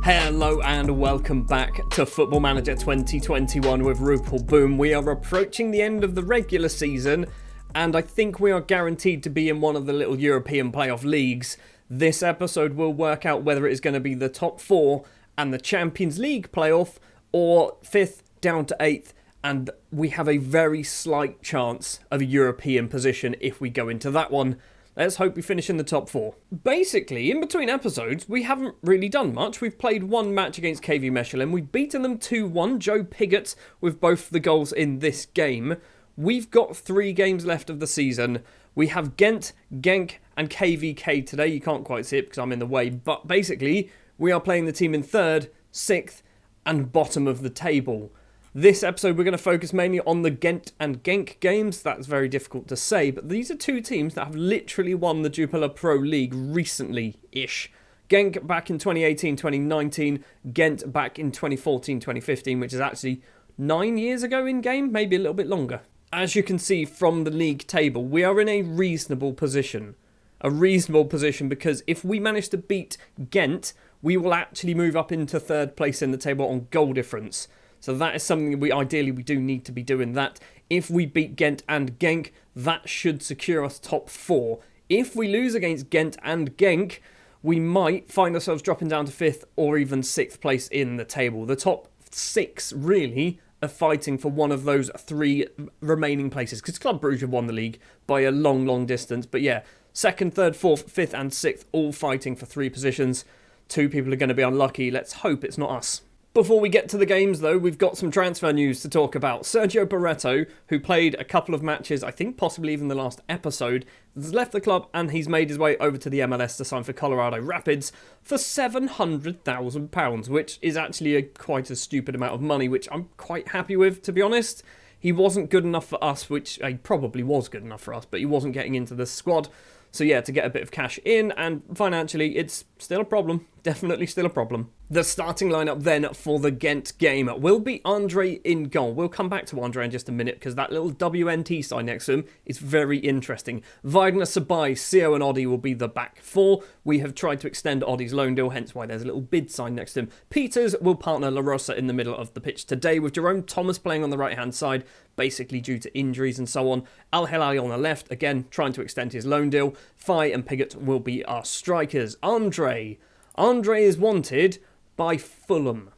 Hello and welcome back to Football Manager 2021 with Rupel. Boom, we are approaching the end of the regular season and I think we are guaranteed to be in one of the little European playoff leagues. This episode will work out whether it is going to be the top 4 and the Champions League playoff or 5th down to 8th, and we have a very slight chance of a European position if we go into that one. Let's hope we finish in the top 4. Basically, in between episodes, we haven't really done much. We've played one match against KV Mechelen. We've beaten them 2-1. Joe Pigott with both the goals in this game. We've got 3 games left of the season. We have Ghent, Genk and KVK today. You can't quite see it because I'm in the way. But basically, we are playing the team in 3rd, 6th and bottom of the table. This episode, we're going to focus mainly on the Ghent and Genk games. That's very difficult to say, but these are 2 teams that have literally won the Jupiler Pro League recently-ish. Genk back in 2018-2019, Ghent back in 2014-2015, which is actually 9 years ago in game, maybe a little bit longer. As you can see from the league table, we are in a reasonable position. A reasonable position because if we manage to beat Ghent, we will actually move up into 3rd place in the table on goal difference. So that is something we do need to be doing that. If we beat Ghent and Genk, that should secure us top 4. If we lose against Ghent and Genk, we might find ourselves dropping down to 5th or even 6th place in the table. The top 6 really are fighting for one of those 3 remaining places, because Club Brugge have won the league by a long distance. But yeah, 2nd, 3rd, 4th, 5th and 6th all fighting for 3 positions. 2 people are going to be unlucky. Let's hope it's not us. Before we get to the games, though, we've got some transfer news to talk about. Sergio Barreto, who played a couple of matches, I think possibly even the last episode, has left the club and he's made his way over to the MLS to sign for Colorado Rapids for £700,000, which is actually quite a stupid amount of money, which I'm quite happy with, to be honest. He wasn't good enough for us, which he probably was good enough for us, but he wasn't getting into the squad. So yeah, to get a bit of cash in, and financially, it's still a problem. Definitely still a problem. The starting lineup then for the Ghent game will be Andre in goal. We'll come back to Andre in just a minute because that little WNT sign next to him is very interesting. Wagner, Sabai, Sio and Oddy will be the back 4. We have tried to extend Oddy's loan deal, hence why there's a little bid sign next to him. Peters will partner La Rosa in the middle of the pitch today with Jerome Thomas playing on the right-hand side, basically due to injuries and so on. Al Hilali on the left, again, trying to extend his loan deal. Fai and Pigott will be our strikers. Andre is wanted by Fulham,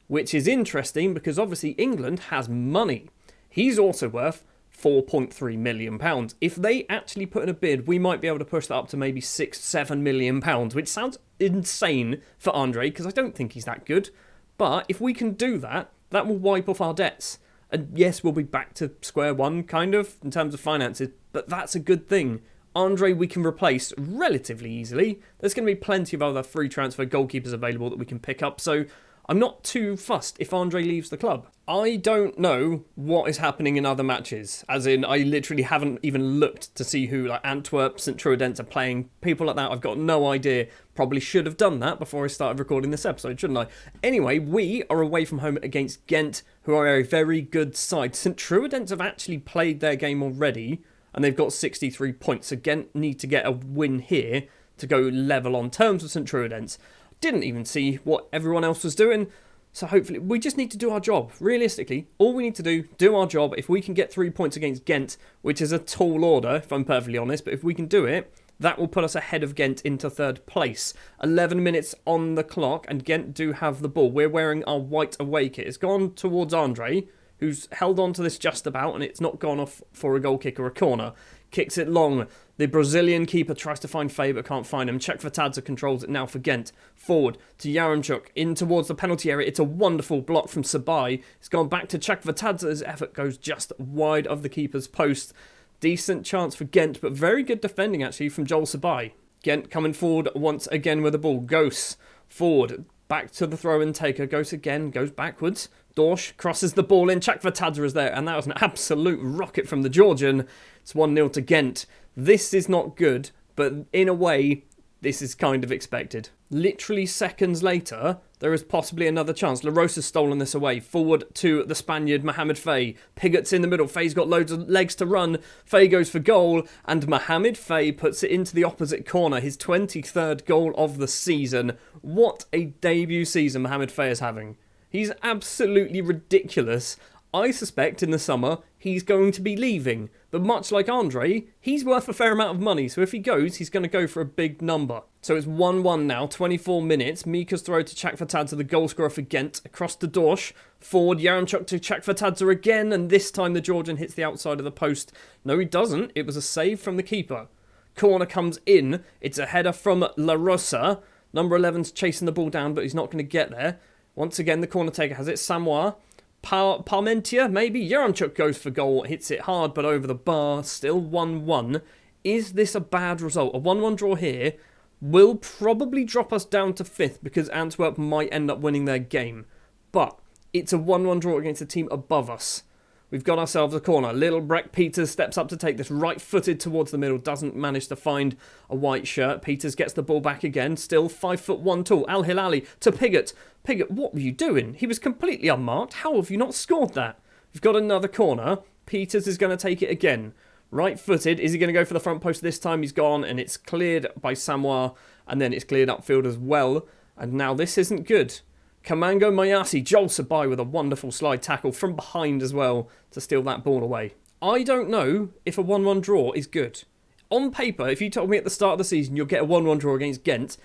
which is interesting because obviously England has money. He's also worth £4.3 million. If they actually put in a bid, we might be able to push that up to maybe £6-7 million, which sounds insane for Andre because I don't think he's that good. But if we can do that, that will wipe off our debts. And yes, we'll be back to square one, kind of, in terms of finances, but that's a good thing. Andre we can replace relatively easily. There's going to be plenty of other free transfer goalkeepers available that we can pick up, so I'm not too fussed if Andre leaves the club. I don't know what is happening in other matches, as in I literally haven't even looked to see who like Antwerp, St Truidense are playing, people like that. I've got no idea. Probably should have done that before I started recording this episode, shouldn't I? Anyway, we are away from home against Ghent, who are a very good side. St Truidense have actually played their game already, and they've got 63 points. So Ghent need to get a win here to go level on terms with St Truidense. Didn't even see what everyone else was doing. So hopefully, we just need to do our job. Realistically, all we need to do our job. If we can get 3 points against Ghent, which is a tall order, if I'm perfectly honest, but if we can do it, that will put us ahead of Ghent into 3rd place. 11 minutes on the clock, and Ghent do have the ball. We're wearing our white away kit. It's gone towards Andre, who's held on to this just about, and it's not gone off for a goal kick or a corner. Kicks it long. The Brazilian keeper tries to find Faye, but can't find him. Chekvatadze controls it now for Ghent. Forward to Yaremchuk, in towards the penalty area. It's a wonderful block from Sabai. It's gone back to Chekvatadze's effort goes just wide of the keeper's post. Decent chance for Ghent, but very good defending actually from Joel Sabai. Ghent coming forward once again with the ball. Ghosts forward. Back to the throw-in taker. Goes again. Goes backwards. Dorsch crosses the ball in. Chekvatadze is there. And that was an absolute rocket from the Georgian. It's 1-0 to Ghent. This is not good. But in a way, this is kind of expected. Literally seconds later, there is possibly another chance. LaRosa's stolen this away. Forward to the Spaniard, Mohamed Faye. Pigott's in the middle. Faye's got loads of legs to run. Faye goes for goal, and Mohamed Faye puts it into the opposite corner. His 23rd goal of the season. What a debut season Mohamed Faye is having. He's absolutely ridiculous. I suspect in the summer he's going to be leaving. But much like Andre, he's worth a fair amount of money. So if he goes, he's going to go for a big number. So it's 1-1 now, 24 minutes. Mika's throw to Chakfatadze, the goal scorer for Ghent. Across to Dorsch. Forward, Yaramchuk to Chakfatadze again. And this time the Georgian hits the outside of the post. No, he doesn't. It was a save from the keeper. Corner comes in. It's a header from La Rosa. Number 11's chasing the ball down, but he's not going to get there. Once again, the corner taker has it. Samoa. Parmentia, maybe. Yaramchuk goes for goal. Hits it hard, but over the bar. Still 1-1. Is this a bad result? A 1-1 draw here will probably drop us down to 5th because Antwerp might end up winning their game. But it's a 1-1 draw against a team above us. We've got ourselves a corner. Little Breck Peters steps up to take this right-footed towards the middle. Doesn't manage to find a white shirt. Peters gets the ball back again. Still 5'1" tall. Al Hilali to Pigott. Pigott, what were you doing? He was completely unmarked. How have you not scored that? We've got another corner. Peters is going to take it again. Right-footed. Is he going to go for the front post this time? He's gone, and it's cleared by Samoa, and then it's cleared upfield as well. And now this isn't good. Kamango Mayasi jolts by with a wonderful slide tackle from behind as well to steal that ball away. I don't know if a 1-1 draw is good. On paper, if you told me at the start of the season you'll get a 1-1 draw against Ghent,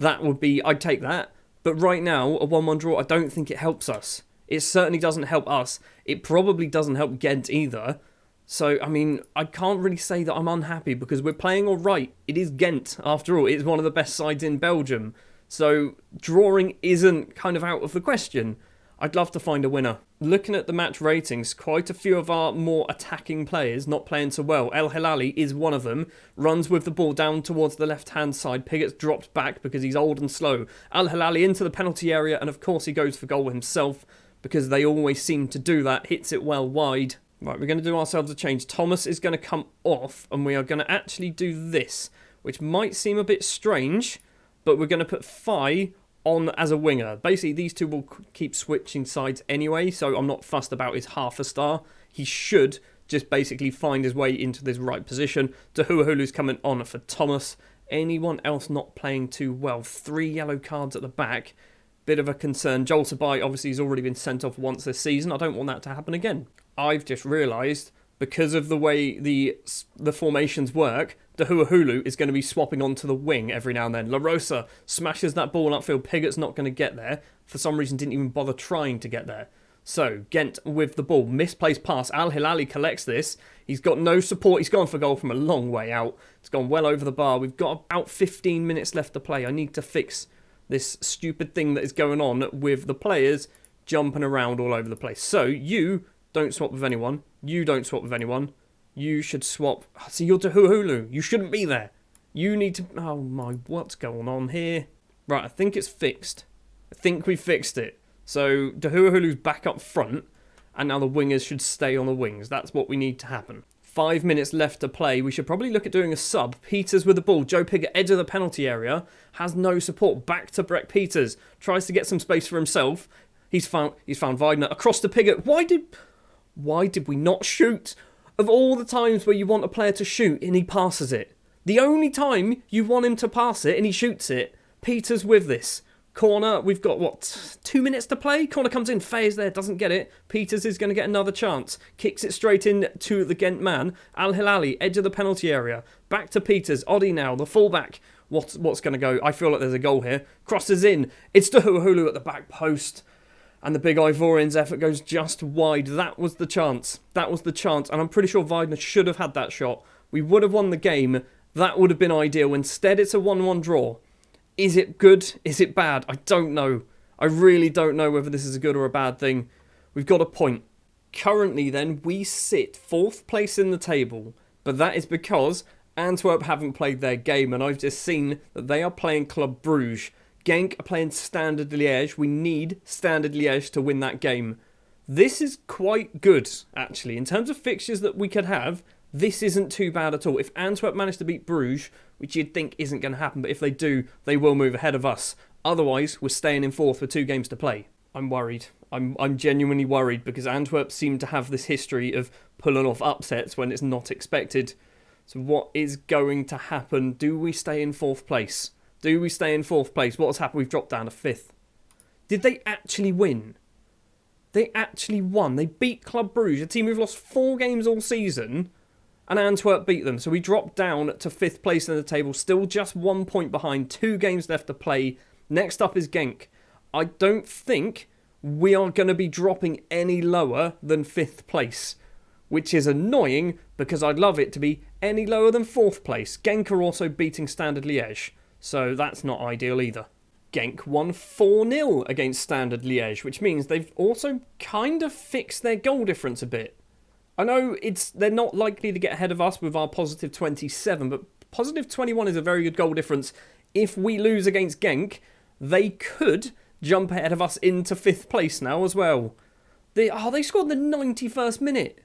I'd take that. But right now, a 1-1 draw, I don't think it helps us. It certainly doesn't help us. It probably doesn't help Ghent either. So, I mean, I can't really say that I'm unhappy because we're playing all right. It is Ghent, after all. It's one of the best sides in Belgium. So, drawing isn't kind of out of the question. I'd love to find a winner. Looking at the match ratings, quite a few of our more attacking players not playing so well. El Hilali is one of them. Runs with the ball down towards the left-hand side. Pigott's dropped back because he's old and slow. El Hilali into the penalty area, and of course he goes for goal himself because they always seem to do that. Hits it well wide. Right, we're going to do ourselves a change. Thomas is going to come off, and we are going to actually do this, which might seem a bit strange, but we're going to put Fai on as a winger. Basically, these two will keep switching sides anyway, so I'm not fussed about his half a star. He should just basically find his way into this right position. Tahuahulu's coming on for Thomas. Anyone else not playing too well? 3 yellow cards at the back. Bit of a concern. Joel Sabai obviously has already been sent off once this season. I don't want that to happen again. I've just realised, because of the way the formations work, Tahuahulu is going to be swapping onto the wing every now and then. La Rosa smashes that ball upfield. Pigott's not going to get there. For some reason, didn't even bother trying to get there. So, Ghent with the ball. Misplaced pass. Al Hilali collects this. He's got no support. He's gone for goal from a long way out. It's gone well over the bar. We've got about 15 minutes left to play. I need to fix this stupid thing that is going on with the players jumping around all over the place. So, you don't swap with anyone. You don't swap with anyone. You should swap. See, you're Tahuahulu. You shouldn't be there. You need to... Oh my, what's going on here? Right, I think it's fixed. I think we fixed it. So, Tahuahulu's back up front, and now the wingers should stay on the wings. That's what we need to happen. 5 minutes left to play. We should probably look at doing a sub. Peters with the ball. Joe Pigott, edge of the penalty area. Has no support. Back to Breck Peters. Tries to get some space for himself. He's found Weidner. Across to Pigott. Why did we not shoot? Of all the times where you want a player to shoot and he passes it. The only time you want him to pass it and he shoots it. Peters with this. Corner, we've got, 2 minutes to play? Corner comes in, Faye is there, doesn't get it. Peters is going to get another chance. Kicks it straight in to the Ghent man. Al Hilali, edge of the penalty area. Back to Peters. Oddy now, the fullback. What's going to go? I feel like there's a goal here. Crosses in. It's Tahuahulu at the back post. And the big Ivorian's effort goes just wide. That was the chance. That was the chance. And I'm pretty sure Weidner should have had that shot. We would have won the game. That would have been ideal. Instead, it's a 1-1 draw. Is it good? Is it bad? I don't know. I really don't know whether this is a good or a bad thing. We've got a point. Currently, then, we sit 4th place in the table. But that is because Antwerp haven't played their game. And I've just seen that they are playing Club Bruges. Genk are playing Standard Liège. We need Standard Liège to win that game. This is quite good, actually. In terms of fixtures that we could have, This isn't too bad at all. If Antwerp manage to beat Bruges, which you'd think isn't going to happen, but if they do, they will move ahead of us. Otherwise, we're staying in fourth with 2 games to play. I'm worried. I'm genuinely worried because Antwerp seem to have this history of pulling off upsets when it's not expected. So what is going to happen? Do we stay in 4th place? Do we stay in 4th place? What's happened? We've dropped down to 5th. Did they actually win? They actually won. They beat Club Bruges, a team who've lost 4 games all season, and Antwerp beat them. So we dropped down to 5th place in the table, still just 1 point behind, 2 games left to play. Next up is Genk. I don't think we are going to be dropping any lower than 5th place, which is annoying because I'd love it to be any lower than 4th place. Genk are also beating Standard Liège, so that's not ideal either. Genk won 4-0 against Standard Liège, which means they've also kind of fixed their goal difference a bit. I know they're not likely to get ahead of us with our positive 27, but positive 21 is a very good goal difference. If we lose against Genk, they could jump ahead of us into 5th place now as well. They scored in the 91st minute.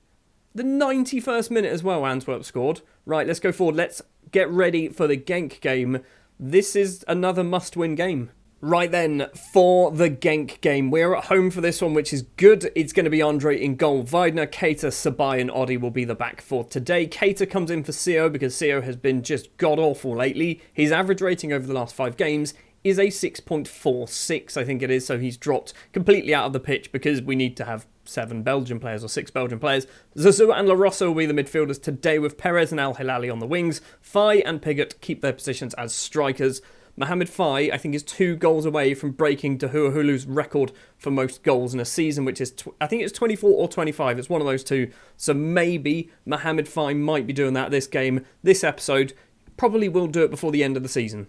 The 91st minute as well, Antwerp scored. Right, let's go forward. Let's get ready for the Genk game. This is another must-win game. Right then, for the Genk game, we're at home for this one, which is good. It's going to be Andre in goal. Weidner, Keita, Sabai and Oddy will be the back four today. Keita comes in for Seo because Seo has been just god-awful lately. His average rating over the last 5 games is a 6.46, I think it is, so he's dropped completely out of the pitch because we need to have 7 Belgian players or 6 Belgian players. Zazou and La Rosa will be the midfielders today with Perez and Al Hilali on the wings. Faye and Pigott keep their positions as strikers. Mohamed Faye, I think, is 2 goals away from breaking Dahuahulu's record for most goals in a season, which is, I think it's 24 or 25. It's one of those 2. So maybe Mohamed Faye might be doing that this game, this episode. Probably will do it before the end of the season.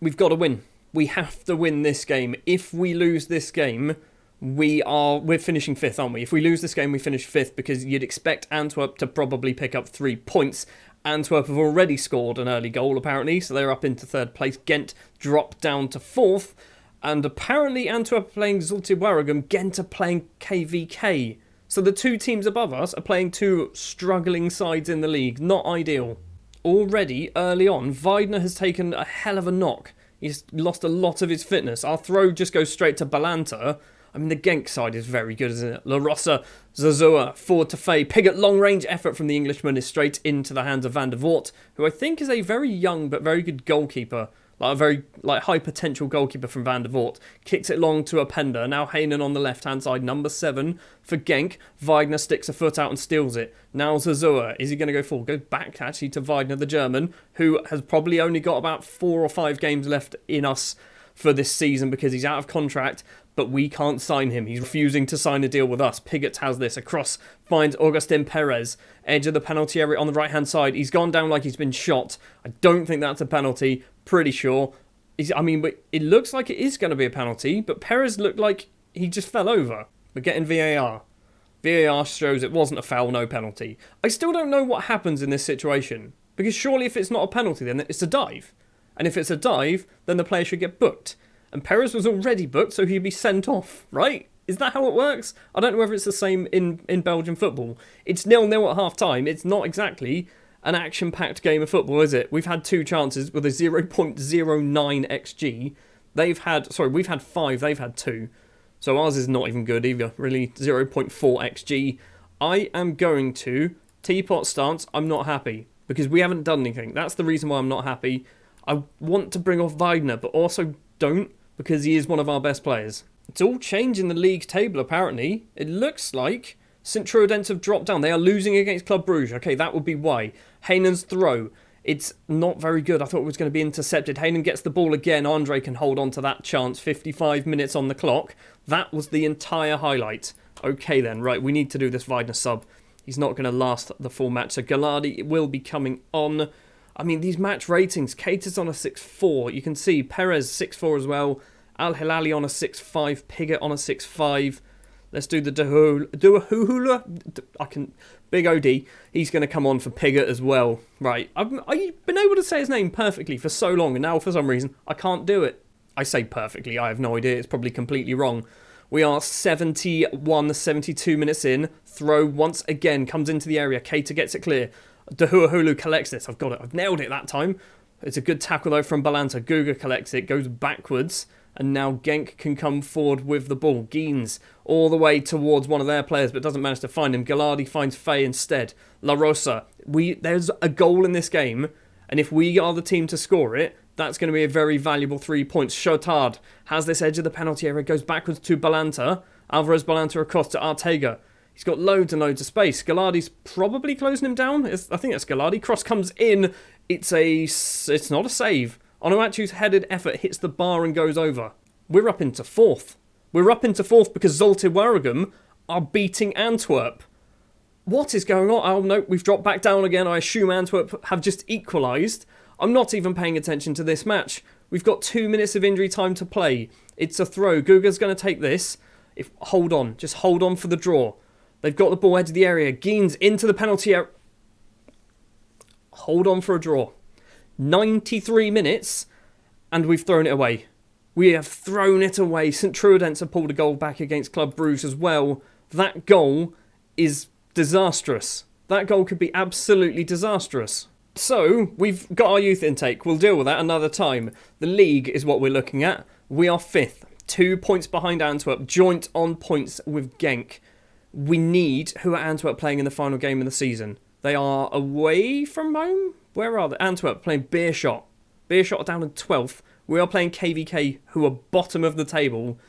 We've got to win. We have to win this game. If we lose this game, we're finishing 5th, aren't we? If we lose this game, we finish 5th because you'd expect Antwerp to probably pick up 3 points. Antwerp have already scored an early goal, apparently, so they're up into 3rd place. Ghent dropped down to 4th, and apparently Antwerp are playing Zulte Waregem, Ghent are playing KVK. So the 2 teams above us are playing 2 struggling sides in the league. Not ideal. Already, early on, Weidner has taken a hell of a knock. He's lost a lot of his fitness. Our throw just goes straight to Balanta. I mean, the Genk side is very good, isn't it? La Rosa, Zazua, forward to Faye. Pigott, long-range effort from the Englishman is straight into the hands of Van der Voort, who I think is a very young but very good goalkeeper. Like a very high-potential goalkeeper from Van der Voort. Kicks it long to Openda. Now Heinen on the left-hand side, number 7 for Genk. Weidner sticks a foot out and steals it. Now Zazua. Is he going to go forward? Goes back, actually, to Weidner, the German, who has probably only got about 4 or 5 games left in us for this season because he's out of contract, but we can't sign him. He's refusing to sign a deal with us. Pigott has this across, finds Augustin Perez, edge of the penalty area on the right-hand side. He's gone down like he's been shot. I don't think that's a penalty. Pretty sure. But it looks like it is going to be a penalty, but Perez looked like he just fell over. We're getting VAR. VAR shows it wasn't a foul, no penalty. I still don't know what happens in this situation, because surely if it's not a penalty, then it's a dive. And if it's a dive, then the player should get booked. And Perez was already booked, so he'd be sent off, right? Is that how it works? I don't know whether it's the same in Belgian football. It's 0-0 at half-time. It's not exactly an action-packed game of football, is it? We've had 2 chances with a 0.09 XG. We've had 5, they've had 2. So ours is not even good either, really. 0.4 XG. I am going to teapot stance. I'm not happy because we haven't done anything. That's the reason why I'm not happy. I want to bring off Weidner, but also don't because he is one of our best players. It's all changing the league table, apparently. It looks like Sint-Truidense have dropped down. They are losing against Club Bruges. Okay, that would be why. Heinen's throw. It's not very good. I thought it was going to be intercepted. Heinen gets the ball again. Andre can hold on to that chance. 55 minutes on the clock. That was the entire highlight. Okay then, right, we need to do this Weidner sub. He's not going to last the full match. So Gallardi will be coming on. I mean, these match ratings, Keita's on a 6.4. You can see Perez 6.4 as well. Al Hilali on a 6.5. Pigott on a 6.5. Let's do the Dahuahulu. Big OD. He's going to come on for Pigott as well. Right. I've been able to say his name perfectly for so long, and now for some reason I can't do it. I say perfectly. I have no idea. It's probably completely wrong. We are 72 minutes in. Throw once again comes into the area. Keita gets it clear. Dahuahulu collects this. I've got it. I've nailed it that time. It's a good tackle though from Balanta. Guga collects it, goes backwards, and now Genk can come forward with the ball. Skinnz all the way towards one of their players, but doesn't manage to find him. Gallardi finds Faye instead. La Rosa. There's a goal in this game, and if we are the team to score it, that's going to be a very valuable 3 points. Chotard has this edge of the penalty area, goes backwards to Balanta. Alvarez Balanta across to Artega. He's got loads and loads of space. Gallardi's probably closing him down. I think that's Gallardi. Cross comes in. It's not a save. Onuachu's headed effort hits the bar and goes over. We're up into fourth. We're up into fourth because Zulte Waregem are beating Antwerp. What is going on? Oh no, we've dropped back down again. I assume Antwerp have just equalised. I'm not even paying attention to this match. We've got 2 minutes of injury time to play. It's a throw. Guga's going to take this. Hold on. Just hold on for the draw. They've got the ball edge of the area. Skinnz into the penalty area. Hold on for a draw. 93 minutes and we've thrown it away. We have thrown it away. St Truidens have pulled a goal back against Club Brugge as well. That goal is disastrous. That goal could be absolutely disastrous. So, we've got our youth intake. We'll deal with that another time. The league is what we're looking at. We are 5th. 2 points behind Antwerp. Joint on points with Genk. Who are Antwerp playing in the final game of the season? They are away from home? Where are they? Antwerp playing Beerschot. Beerschot are down in 12th. We are playing KVK, who are bottom of the table.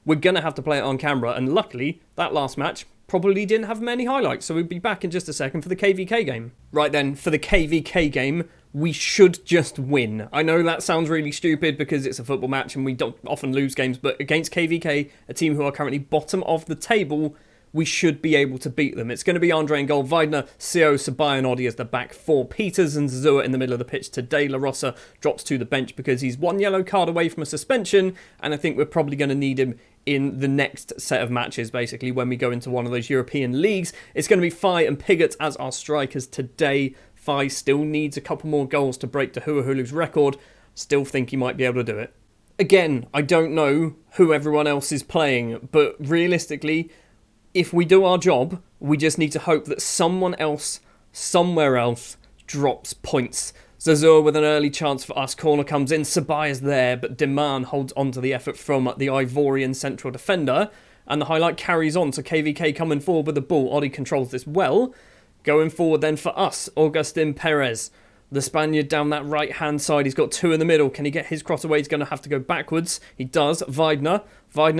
We're going to have to play it on camera. And luckily, that last match probably didn't have many highlights. So we'll be back in just a second for the KVK game. Right then, for the KVK game, we should just win. I know that sounds really stupid because it's a football match and we don't often lose games. But against KVK, a team who are currently bottom of the table, we should be able to beat them. It's going to be Andre in goal, Weidner, Sio, Sabai and Odi as the back four. Peters and Zazua in the middle of the pitch today. La Rosa drops to the bench because he's 1 yellow card away from a suspension, and I think we're probably going to need him in the next set of matches, basically, when we go into one of those European leagues. It's going to be Fai and Piggott as our strikers today. Fai still needs a couple more goals to break Dahuahulu's record. Still think he might be able to do it. Again, I don't know who everyone else is playing, but realistically, if we do our job, we just need to hope that someone else, somewhere else, drops points. Zazur with an early chance for us. Corner comes in. Sabai is there, but Deman holds on to the effort from the Ivorian central defender. And the highlight carries on, so KVK coming forward with the ball. Odi controls this well. Going forward then for us, Augustin Perez. The Spaniard down that right-hand side. He's got two in the middle. Can he get his cross away? He's going to have to go backwards. He does. Weidner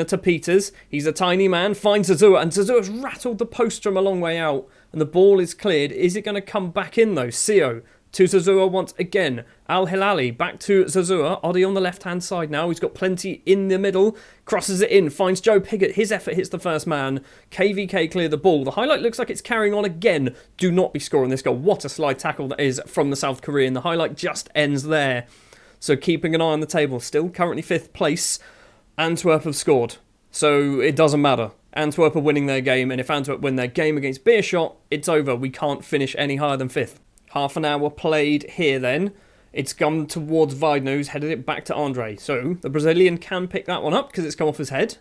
to Peters. He's a tiny man. Finds Zazua. And Zazua's rattled the post from a long way out. And the ball is cleared. Is it going to come back in, though? Sio to Zazua once again. Al Hilali back to Zazua. Odi on the left-hand side now. He's got plenty in the middle. Crosses it in. Finds Joe Piggott. His effort hits the first man. KVK clear the ball. The highlight looks like it's carrying on again. Do not be scoring this goal. What a slide tackle that is from the South Korean. The highlight just ends there. So keeping an eye on the table. Still currently 5th place. Antwerp have scored. So it doesn't matter. Antwerp are winning their game. And if Antwerp win their game against Beerschot, it's over. We can't finish any higher than 5th. Half an hour played here then. It's gone towards Weidner, who's headed it back to Andre. So the Brazilian can pick that one up because it's come off his head.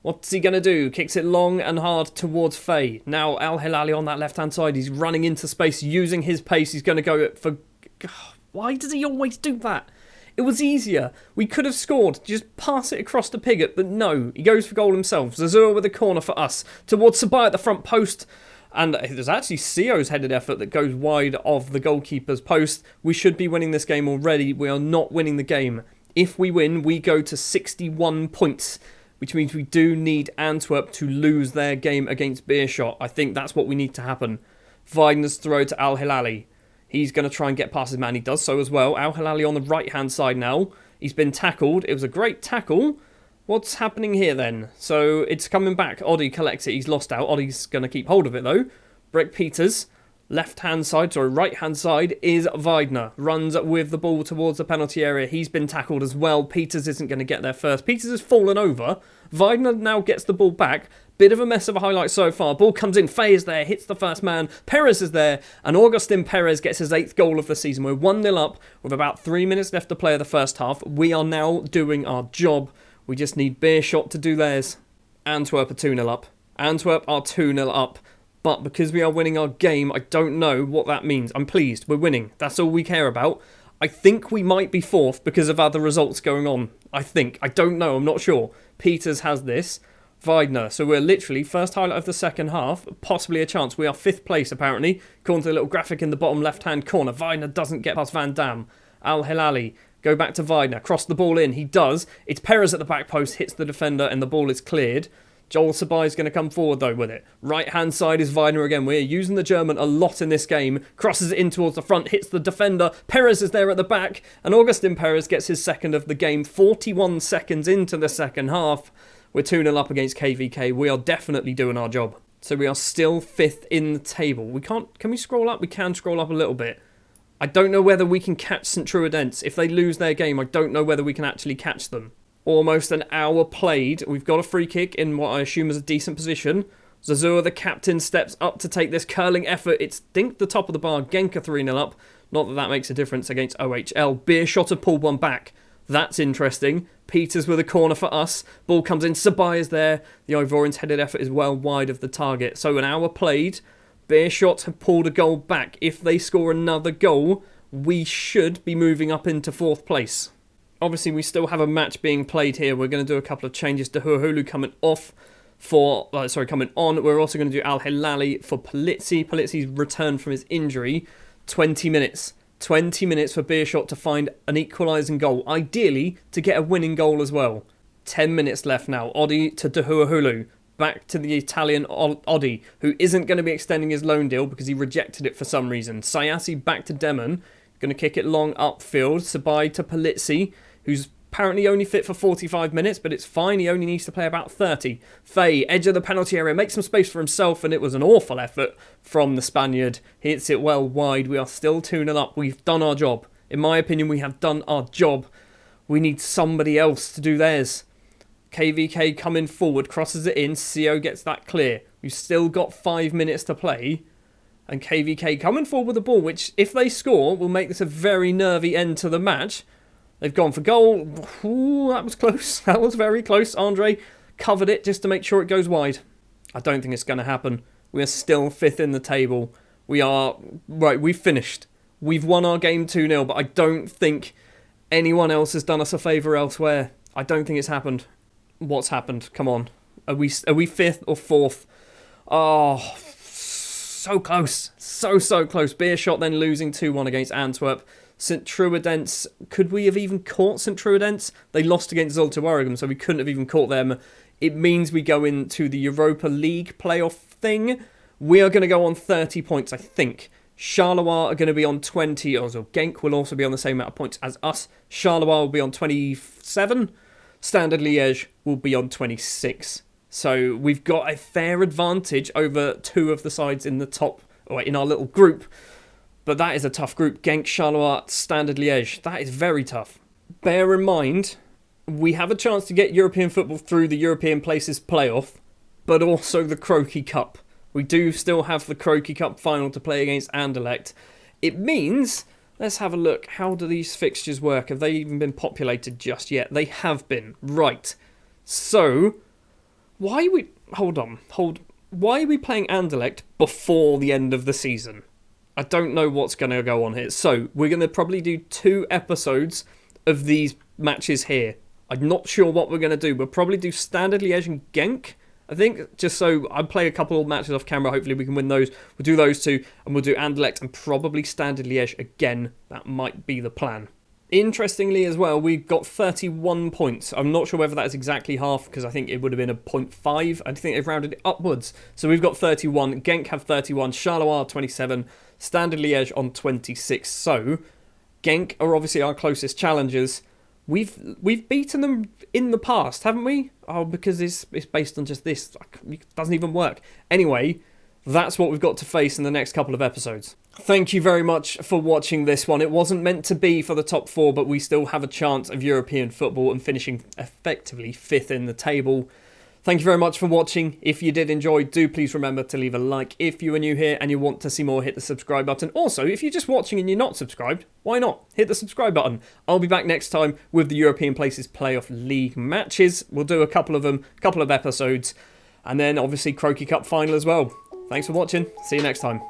What's he going to do? Kicks it long and hard towards Faye. Now Al Hilali on that left-hand side. He's running into space using his pace. He's going to go for... Why does he always do that? It was easier. We could have scored. Just pass it across to Piggott. But no, he goes for goal himself. Zazua with a corner for us. Towards Sabai at the front post. And there's actually Sio's headed effort that goes wide of the goalkeeper's post. We should be winning this game already. We are not winning the game. If we win, we go to 61 points, which means we do need Antwerp to lose their game against Beerschot. I think that's what we need to happen. Weidner's throw to Al Hilali. He's going to try and get past his man. He does so as well. Al Hilali on the right-hand side now. He's been tackled. It was a great tackle. What's happening here then? So it's coming back. Odi collects it. He's lost out. Odi's going to keep hold of it though. Breck Peters. Right-hand side is Weidner. Runs with the ball towards the penalty area. He's been tackled as well. Peters isn't going to get there first. Peters has fallen over. Weidner now gets the ball back. Bit of a mess of a highlight so far. Ball comes in. Faye is there. Hits the first man. Perez is there. And Augustin Perez gets his 8th goal of the season. We're 1-0 up with about 3 minutes left to play of the first half. We are now doing our job. We just need Beerschot to do theirs. Antwerp are 2-0 up. Antwerp are 2-0 up. But because we are winning our game, I don't know what that means. I'm pleased. We're winning. That's all we care about. I think we might be 4th because of other results going on. I think. I don't know. I'm not sure. Peters has this. Weidner. So we're literally first highlight of the second half. Possibly a chance. We are 5th place, apparently. According to the little graphic in the bottom left-hand corner. Weidner doesn't get past Van Dam. Al-Hilali. Go back to Weidner. Cross the ball in. He does. It's Perez at the back post. Hits the defender and the ball is cleared. Joel Sabai is going to come forward, though, with it. Right-hand side is Weidner again. We're using the German a lot in this game. Crosses it in towards the front, hits the defender. Perez is there at the back, and Augustin Perez gets his second of the game. 41 seconds into the second half. We're 2-0 up against KVK. We are definitely doing our job. So we are still 5th in the table. Can we scroll up? We can scroll up a little bit. I don't know whether we can catch St. Truidense. If they lose their game, I don't know whether we can actually catch them. Almost an hour played. We've got a free kick in what I assume is a decent position. Zazua, the captain, steps up to take this curling effort. It's dinked the top of the bar. Genk 3-0 up. Not that that makes a difference against OHL. Beershot have pulled one back. That's interesting. Peters with a corner for us. Ball comes in. Sabai is there. The Ivorians' headed effort is well wide of the target. So an hour played. Beershot have pulled a goal back. If they score another goal, we should be moving up into 4th place. Obviously, we still have a match being played here. We're going to do a couple of changes. Dahuahulu coming coming on. We're also going to do Al-Hilali for Polizzi. Polizzi's returned from his injury. 20 minutes. 20 minutes for Beershot to find an equalising goal. Ideally, to get a winning goal as well. 10 minutes left now. Odi to Dahuahulu. Back to the Italian Odi, who isn't going to be extending his loan deal because he rejected it for some reason. Sayasi back to Demon. Going to kick it long upfield. Sabai to Polizzi, who's apparently only fit for 45 minutes, but it's fine. He only needs to play about 30. Faye, edge of the penalty area, makes some space for himself, and it was an awful effort from the Spaniard. He hits it well wide. We are still 2-0 up. We've done our job. In my opinion, we have done our job. We need somebody else to do theirs. KVK coming forward, crosses it in. CO gets that clear. We've still got 5 minutes to play. And KVK coming forward with the ball, which, if they score, will make this a very nervy end to the match. They've gone for goal. Ooh, that was close. That was very close. Andre covered it just to make sure it goes wide. I don't think it's going to happen. We are still 5th in the table. We've finished. We've won our game 2-0, but I don't think anyone else has done us a favour elsewhere. I don't think it's happened. What's happened? Come on. Are we 5th or 4th? Oh, so close. So close. Beershot then losing 2-1 against Antwerp. St. Truidense, could we have even caught St. Truidense? They lost against Zulte Waregem, so we couldn't have even caught them. It means we go into the Europa League playoff thing. We are going to go on 30 points, I think. Charleroi are going to be on 20. Also, Genk will also be on the same amount of points as us. Charleroi will be on 27. Standard Liège will be on 26. So we've got a fair advantage over 2 of the sides in the top, or in our little group. But that is a tough group. Genk, Charleroi, Standard Liège. That is very tough. Bear in mind, we have a chance to get European football through the European Places playoff, but also the Croquis Cup. We do still have the Croquis Cup final to play against Anderlecht. It means, let's have a look. How do these fixtures work? Have they even been populated just yet? They have been. Right. So, why are we... Hold on. Why are we playing Anderlecht before the end of the season? I don't know what's going to go on here. So, we're going to probably do 2 episodes of these matches here. I'm not sure what we're going to do. We'll probably do Standard Liège and Genk, I think, just so I'll play a couple of matches off camera. Hopefully we can win those. We'll do those 2, and we'll do Anderlecht and probably Standard Liège again. That might be the plan. Interestingly as well, we've got 31 points. I'm not sure whether that is exactly half, because I think it would have been a 0.5. I think they've rounded it upwards. So we've got 31. Genk have 31. Charleroi 27. Standard Liège on 26. So, Genk are obviously our closest challengers. We've beaten them in the past, haven't we? Oh, because it's based on just this. It doesn't even work. Anyway, that's what we've got to face in the next couple of episodes. Thank you very much for watching this one. It wasn't meant to be for the top 4, but we still have a chance of European football and finishing effectively 5th in the table. Thank you very much for watching. If you did enjoy, do please remember to leave a like. If you are new here and you want to see more, hit the subscribe button. Also, if you're just watching and you're not subscribed, why not? Hit the subscribe button. I'll be back next time with the European Places Playoff League matches. We'll do a couple of them, couple of episodes, and then obviously Croquis Cup final as well. Thanks for watching. See you next time.